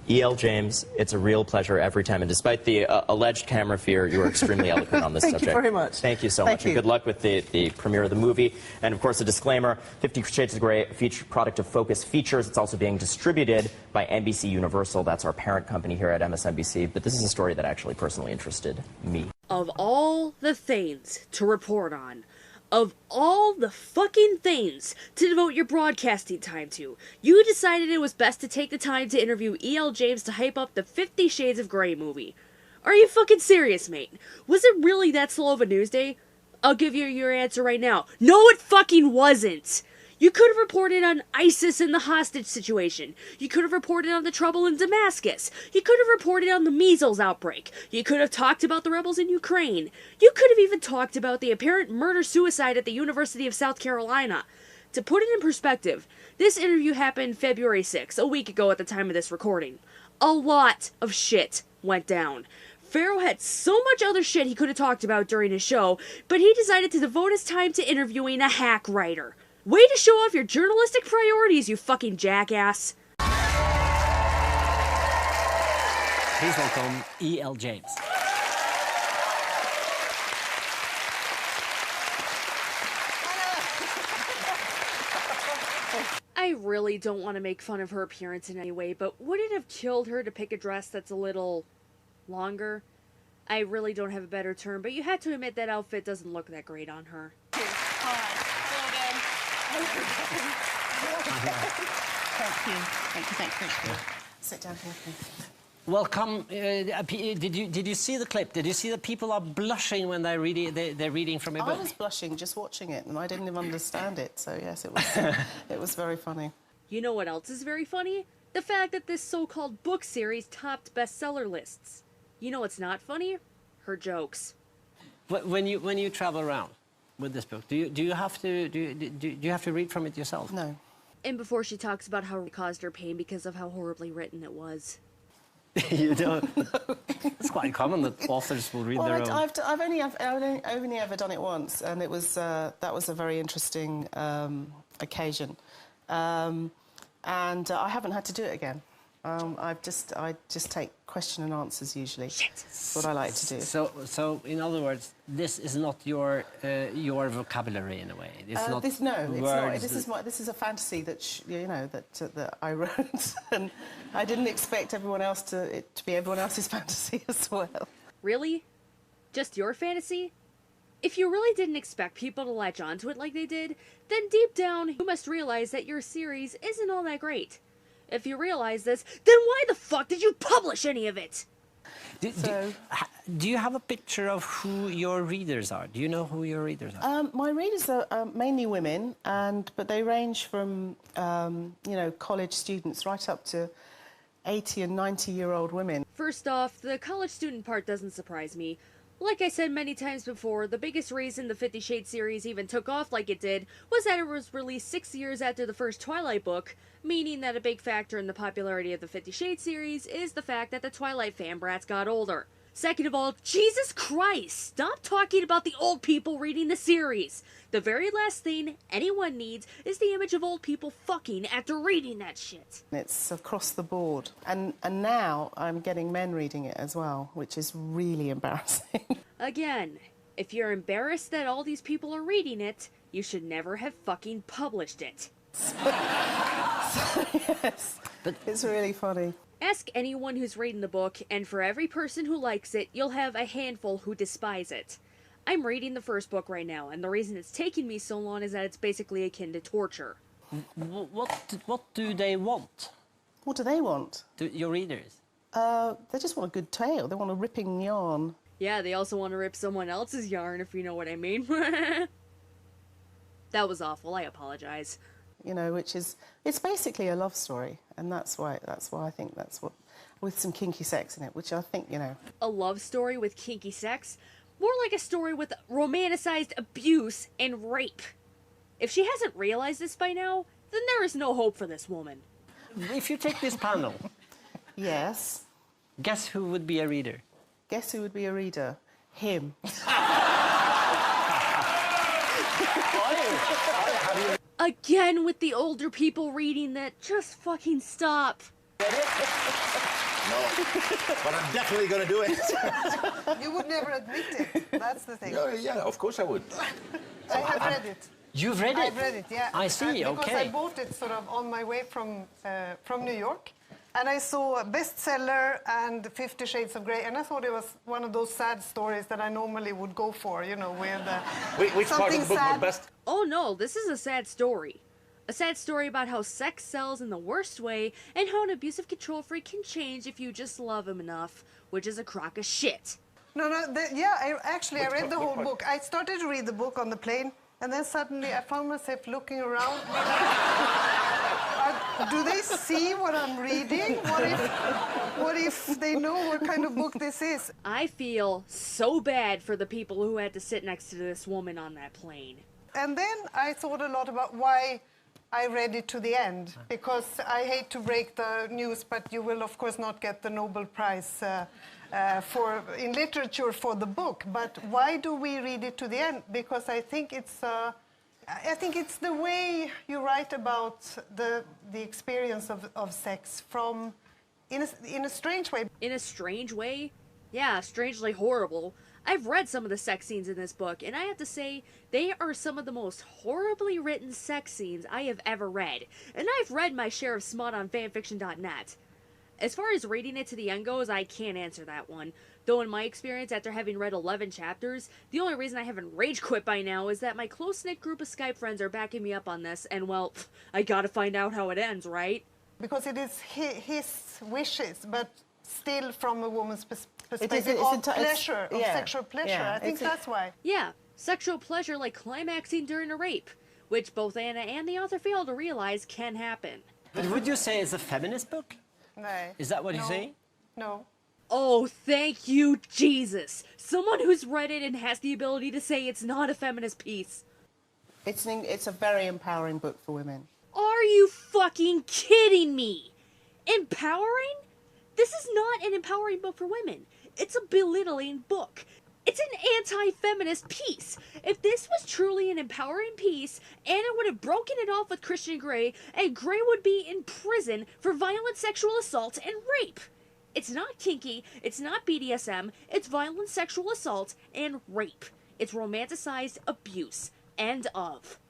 E.L. James, it's a real pleasure every time. And despite the alleged camera fear, you were extremely eloquent on this subject. Thank you very much. Thank you so Thank much. you. And good luck with the premiere of the movie. And, of course, a disclaimer, 50 Shades of Grey, a product of Focus Features. It's also being distributed by NBC Universal. That's our parent company here at MSNBC. But this is a story that actually personally interested me. Of all the things to report on, of all the fucking things to devote your broadcasting time to, you decided it was best to take the time to interview E.L. James to hype up the 50 Shades of Grey movie. Are you fucking serious, mate? Was it really that slow of a news day? I'll give you your answer right now. No, it fucking wasn't! You could have reported on ISIS and the hostage situation. You could have reported on the trouble in Damascus. You could have reported on the measles outbreak. You could have talked about the rebels in Ukraine. You could have even talked about the apparent murder-suicide at the University of South Carolina. To put it in perspective, this interview happened February 6th, a week ago at the time of this recording. A lot of shit went down. Farrow had so much other shit he could have talked about during his show, but he decided to devote his time to interviewing a hack writer. Way to show off your journalistic priorities, you fucking jackass. Please welcome E.L. James. I really don't want to make fun of her appearance in any way, but would it have killed her to pick a dress that's a little longer? I really don't have a better term, but you had to admit that outfit doesn't look that great on her. Thank you. Sit down here, please. Welcome. Did you see the clip? Did you see that people are blushing when they're reading from a book? I was blushing just watching it, and I didn't even understand it. So yes, it was it was very funny. You know what else is very funny? The fact that this so-called book series topped bestseller lists. You know what's not funny? Her jokes. When you travel around with this book, do you have to read from it yourself? No. And before she talks about how it caused her pain because of how horribly written it was. You don't. It's quite common that authors will read their own. I've only ever done it once, and it was that was a very interesting occasion, and I haven't had to do it again. I just take question and answers usually. That's what I like to do. So in other words, this is not your vocabulary in a way. It's not. It's not. This is a fantasy that that I wrote, and I didn't expect it to be everyone else's fantasy as well. Really? Just your fantasy? If you really didn't expect people to latch onto it like they did, then deep down you must realize that your series isn't all that great. If you realize this, then why the fuck did you publish any of it? Do you have a picture of who your readers are? Do you know who your readers are? My readers are mainly women, but they range from college students right up to 80 and 90-year-old women. First off, the college student part doesn't surprise me. Like I said many times before, the biggest reason the 50 Shades series even took off like it did was that it was released 6 years after the first Twilight book, meaning that a big factor in the popularity of the 50 Shades series is the fact that the Twilight fan brats got older. Second of all, Jesus Christ, stop talking about the old people reading the series. The very last thing anyone needs is the image of old people fucking after reading that shit. It's across the board. And now I'm getting men reading it as well, which is really embarrassing. Again, if you're embarrassed that all these people are reading it, you should never have fucking published it. Yes, but it's really funny. Ask anyone who's reading the book, and for every person who likes it, you'll have a handful who despise it. I'm reading the first book right now, and the reason it's taking me so long is that it's basically akin to torture. What do they want? What do they want? Your readers? They just want a good tale. They want a ripping yarn. Yeah, they also want to rip someone else's yarn, if you know what I mean. That was awful, I apologize. You know, it's basically a love story, and that's why I think that's what, with some kinky sex in it, which I think, A love story with kinky sex? More like a story with romanticized abuse and rape. If she hasn't realized this by now, then there is no hope for this woman. If you take this panel, Yes. Guess who would be a reader? Guess who would be a reader? Him. Again with the older people reading that. Just fucking stop. No, but I'm definitely going to do it. You would never admit it. That's the thing. Yeah, of course I would. I have read it. You've read it? I've read it, yeah. I see, Because okay. I bought it sort of on my way from New York. And I saw a bestseller and 50 Shades of Grey, and I thought it was one of those sad stories that I normally would go for, you know, with Which part of the book was best? Oh no, this is a sad story. A sad story about how sex sells in the worst way and how an abusive control freak can change if you just love him enough, which is a crock of shit. No, I read the whole book. I started to read the book on the plane, and then suddenly I found myself looking around. Do they see what I'm reading? What if they know what kind of book this is? I feel so bad for the people who had to sit next to this woman on that plane. And then I thought a lot about why I read it to the end, because I hate to break the news, but you will of course not get the Nobel Prize in literature for the book. But why do we read it to the end? Because I think it's the way you write about the experience of sex in a strange way. In a strange way? Yeah, strangely horrible. I've read some of the sex scenes in this book, and I have to say, they are some of the most horribly written sex scenes I have ever read. And I've read my share of smut on fanfiction.net. As far as reading it to the end goes, I can't answer that one. Though in my experience, after having read 11 chapters, the only reason I haven't rage quit by now is that my close-knit group of Skype friends are backing me up on this, and well, I gotta find out how it ends, right? Because it is his wishes, but still from a woman's perspective of pleasure, of sexual pleasure. Yeah, I think that's why. Yeah, sexual pleasure like climaxing during a rape, which both Anna and the author fail to realize can happen. But would you say it's a feminist book? No. Is that what you say? No. Oh, thank you, Jesus. Someone who's read it and has the ability to say it's not a feminist piece. It's a very empowering book for women. Are you fucking kidding me? Empowering? This is not an empowering book for women. It's a belittling book. It's an anti-feminist piece. If this was truly an empowering piece, Anna would have broken it off with Christian Grey, and Grey would be in prison for violent sexual assault and rape. It's not kinky, it's not BDSM, it's violent sexual assault and rape. It's romanticized abuse. End of.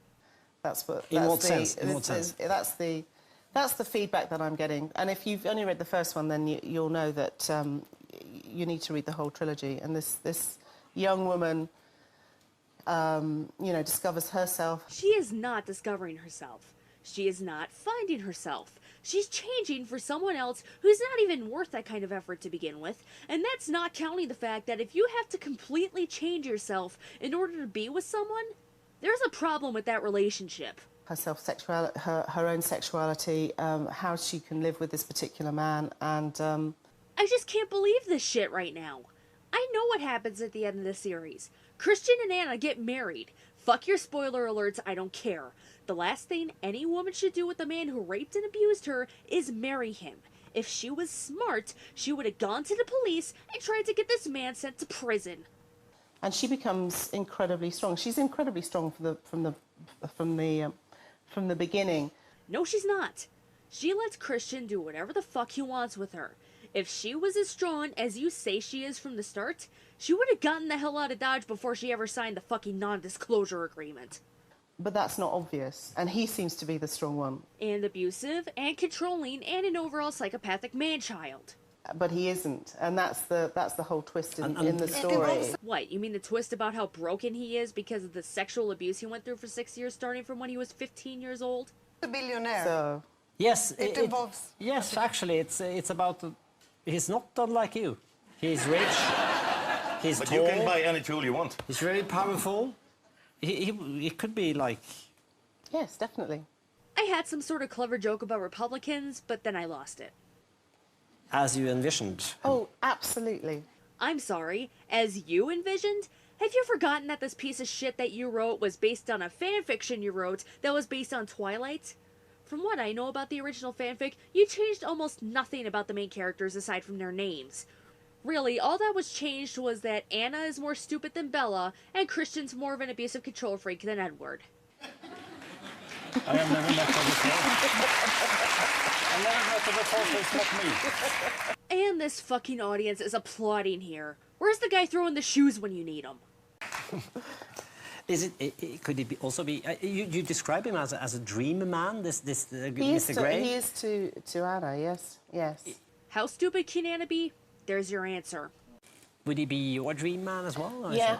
That's what. In what sense? In what sense? That's the feedback that I'm getting. And if you've only read the first one, then you'll know that you need to read the whole trilogy. And this young woman, discovers herself. She is not discovering herself. She is not finding herself. She's changing for someone else who's not even worth that kind of effort to begin with. And that's not counting the fact that if you have to completely change yourself in order to be with someone, there's a problem with that relationship. Her own sexuality, how she can live with this particular man, and I just can't believe this shit right now. I know what happens at the end of the series. Christian and Anna get married. Fuck your spoiler alerts, I don't care. The last thing any woman should do with the man who raped and abused her is marry him. If she was smart, she would have gone to the police and tried to get this man sent to prison. And she becomes incredibly strong. She's incredibly strong from the beginning. No, she's not. She lets Christian do whatever the fuck he wants with her. If she was as strong as you say she is from the start, she would have gotten the hell out of Dodge before she ever signed the fucking non-disclosure agreement. But that's not obvious, and he seems to be the strong one. And abusive, and controlling, and an overall psychopathic man-child. But he isn't, and that's the whole twist in the story. What, you mean the twist about how broken he is because of the sexual abuse he went through for 6 years, starting from when he was 15 years old? A billionaire. So, yes, it involves. Yes, actually, it's about. He's not unlike you. He's rich. He's but tall. you can buy any tool you want. He's very powerful. He could be like. Yes, definitely. I had some sort of clever joke about Republicans, but then I lost it. As you envisioned. Oh, absolutely. I'm sorry, as you envisioned? Have you forgotten that this piece of shit that you wrote was based on a fan fiction you wrote that was based on Twilight? From what I know about the original fanfic, you changed almost nothing about the main characters aside from their names. Really, all that was changed was that Anna is more stupid than Bella, and Christian's more of an abusive control freak than Edward. I have never met her before. I never met her before, so it's not me. And this fucking audience is applauding here. Where's the guy throwing the shoes when you need them? Could it also be? You describe him as a dream man. Mr. Grey. He is to Anna. Yes. How stupid can Anna be? There's your answer. Would he be your dream man as well? Yeah,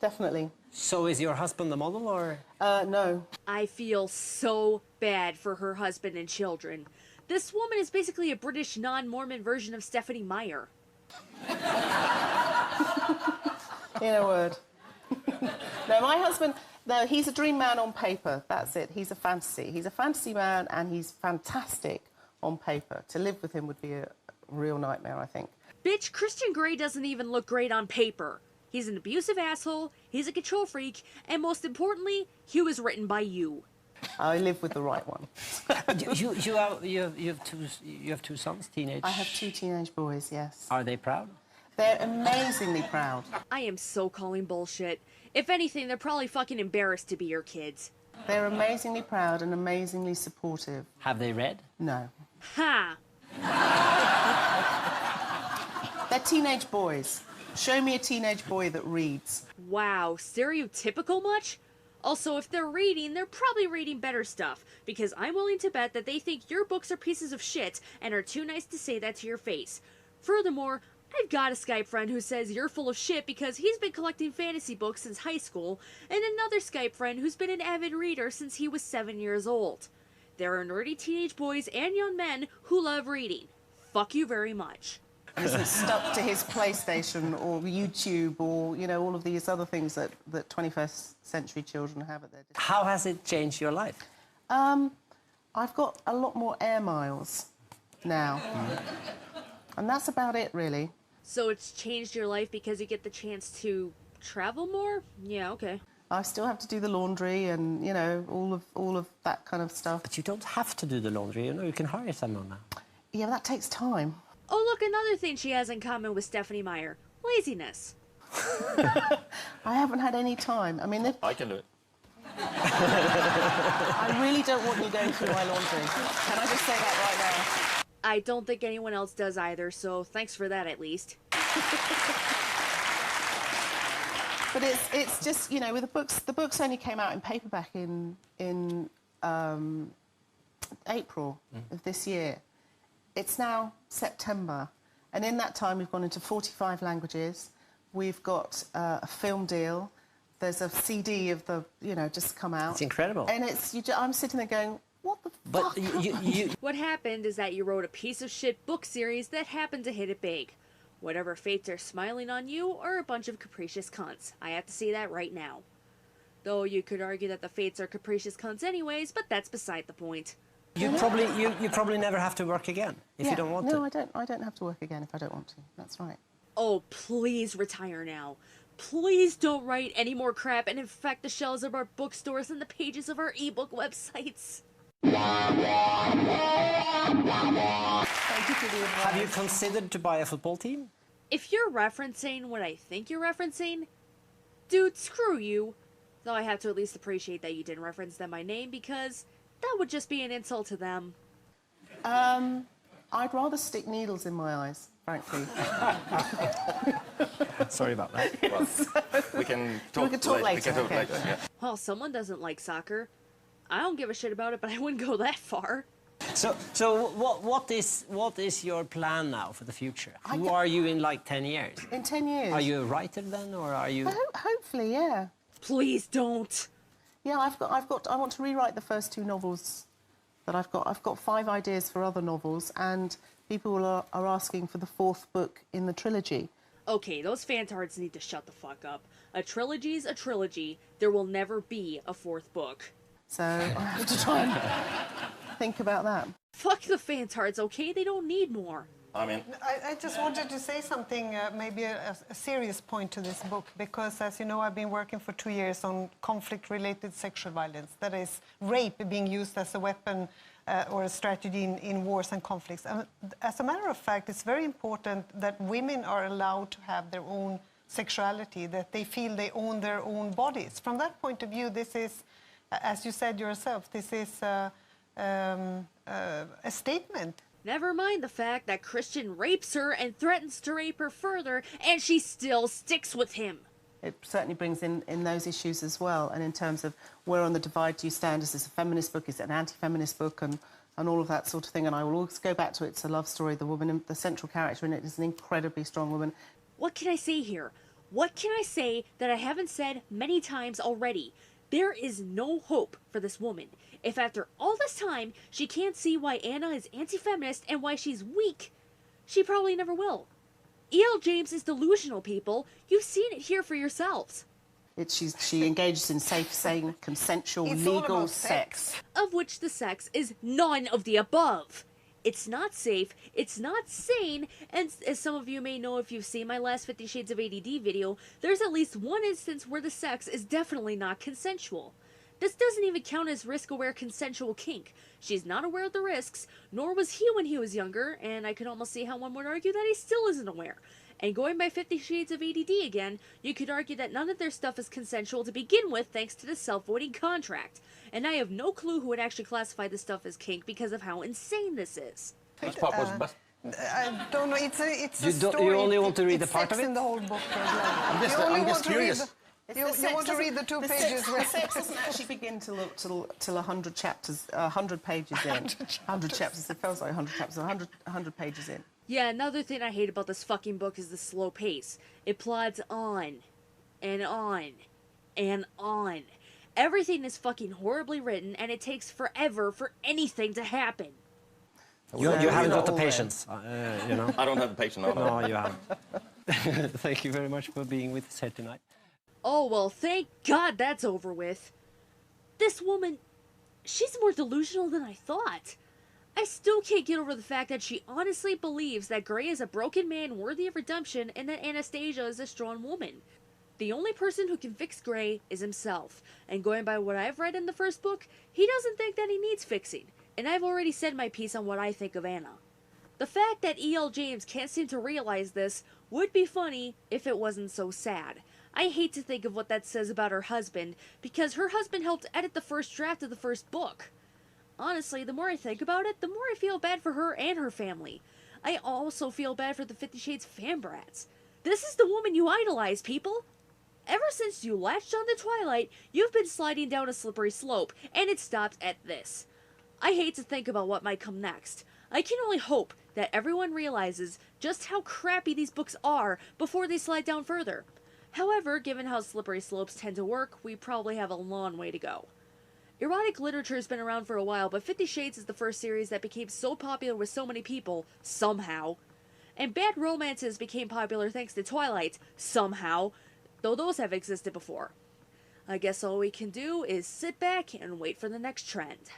definitely. So is your husband the model, or? No. I feel so bad for her husband and children. This woman is basically a British non-Mormon version of Stephanie Meyer. In a word. No, my husband, no, he's a dream man on paper. That's it. He's a fantasy. He's a fantasy man, and he's fantastic on paper. To live with him would be a real nightmare, I think. Bitch, Christian Grey doesn't even look great on paper. He's an abusive asshole, he's a control freak, and most importantly, he was written by you. I live with the right one. you have two sons, teenage? I have 2 teenage boys, yes. Are they proud? They're amazingly proud. I am so calling bullshit. If anything, they're probably fucking embarrassed to be your kids. They're amazingly proud and amazingly supportive. Have they read? No. Ha! They're teenage boys. Show me a teenage boy that reads. Wow, stereotypical much? Also, if they're reading, they're probably reading better stuff, because I'm willing to bet that they think your books are pieces of shit and are too nice to say that to your face. Furthermore, I've got a Skype friend who says you're full of shit because he's been collecting fantasy books since high school, and another Skype friend who's been an avid reader since he was 7 years old. There are nerdy teenage boys and young men who love reading. Fuck you very much. And isn't stuck to his PlayStation or YouTube or, you know, all of these other things that 21st century children have at their disposal. How has it changed your life? I've got a lot more air miles now. And that's about it, really. So it's changed your life because you get the chance to travel more? Yeah, okay. I still have to do the laundry and, you know, all of that kind of stuff. But you don't have to do the laundry, you know, you can hire someone now. Yeah, but that takes time. Oh, look, another thing she has in common with Stephanie Meyer. Laziness. I haven't had any time. I mean, I can do it. I really don't want you going through my laundry. Can I just say that right now? I don't think anyone else does either, so thanks for that at least. But it's just, you know, with the books only came out in paperback in April of this year. It's now September, and in that time we've gone into 45 languages. We've got a film deal. There's a CD of the, you know, just come out. It's incredible. And it's, I'm sitting there going, what the fuck? What happened is that you wrote a piece of shit book series that happened to hit it big. Whatever fates are smiling on you are a bunch of capricious cunts. I have to say that right now. Though you could argue that the fates are capricious cunts anyways, but that's beside the point. You probably never have to work again if you don't want to. No, I don't have to work again if I don't want to. That's right. Oh, please retire now. Please don't write any more crap and infect the shelves of our bookstores and the pages of our ebook websites. Have you considered to buy a football team? If you're referencing what I think you're referencing, dude, screw you. Though I have to at least appreciate that you didn't reference them by name, because that would just be an insult to them. I'd rather stick needles in my eyes, frankly. Sorry about that. Well, we can talk later. We can talk Okay. later, yeah. Well, someone doesn't like soccer. I don't give a shit about it, but I wouldn't go that far. So what is your plan now for the future? Who are you in like 10 years? In 10 years. Are you a writer then, or are you? Hopefully, yeah. Please don't. Yeah, I want to rewrite the first 2 novels that I've got. I've got 5 ideas for other novels, and people are asking for the 4th book in the trilogy. Okay, those fantards need to shut the fuck up. A trilogy's a trilogy. There will never be a 4th book. So I have to try and think about that. Fuck the fantards, okay? They don't need more. I mean, I just wanted to say something, maybe a serious point to this book, because as you know, I've been working for 2 years on conflict-related sexual violence. That is, rape being used as a weapon or a strategy in wars and conflicts. As a matter of fact, it's very important that women are allowed to have their own sexuality, that they feel they own their own bodies. From that point of view, this is, as you said yourself, this is a statement. Never mind the fact that Christian rapes her and threatens to rape her further, and she still sticks with him. It certainly brings in those issues as well, and in terms of where on the divide do you stand? Is this a feminist book? Is it an anti-feminist book? And all of that sort of thing. And I will always go back to it's a love story. The woman, the central character in it is an incredibly strong woman. What can I say here? What can I say that I haven't said many times already? There is no hope for this woman. If after all this time she can't see why Anna is anti-feminist and why she's weak, she probably never will. E.L. James is delusional, people. You've seen it here for yourselves. She engages in safe, sane, consensual, legal sex. Of which the sex is none of the above. It's not safe, it's not sane, and as some of you may know if you've seen my last 50 Shades of ADD video, there's at least one instance where the sex is definitely not consensual. This doesn't even count as risk-aware consensual kink. She's not aware of the risks, nor was he when he was younger, and I can almost see how one would argue that he still isn't aware. And going by 50 Shades of ADD again, you could argue that none of their stuff is consensual to begin with thanks to the self-voiding contract. And I have no clue who would actually classify this stuff as kink because of how insane this is. I don't know, it's a story. You only want to read the part of it? In the whole book. I'm just curious. You want to read the 2 pages where... The sex doesn't actually begin till 100 chapters, 100 pages in. 100 chapters, it feels like 100 chapters, 100 pages in. Yeah, another thing I hate about this fucking book is the slow pace. It plods on, and on, and on. Everything is fucking horribly written, and it takes forever for anything to happen. You haven't got the patience, you know. I don't have the patience. No, you haven't. Thank you very much for being with us here tonight. Oh, well, thank God that's over with. This woman, she's more delusional than I thought. I still can't get over the fact that she honestly believes that Gray is a broken man worthy of redemption and that Anastasia is a strong woman. The only person who can fix Gray is himself, and going by what I've read in the first book, he doesn't think that he needs fixing, and I've already said my piece on what I think of Anna. The fact that E.L. James can't seem to realize this would be funny if it wasn't so sad. I hate to think of what that says about her husband, because her husband helped edit the first draft of the first book. Honestly, the more I think about it, the more I feel bad for her and her family. I also feel bad for the 50 Shades fan brats. This is the woman you idolize, people! Ever since you latched on to Twilight, you've been sliding down a slippery slope, and it stopped at this. I hate to think about what might come next. I can only hope that everyone realizes just how crappy these books are before they slide down further. However, given how slippery slopes tend to work, we probably have a long way to go. Erotic literature has been around for a while, but 50 Shades is the first series that became so popular with so many people, somehow. And bad romances became popular thanks to Twilight, somehow, though those have existed before. I guess all we can do is sit back and wait for the next trend.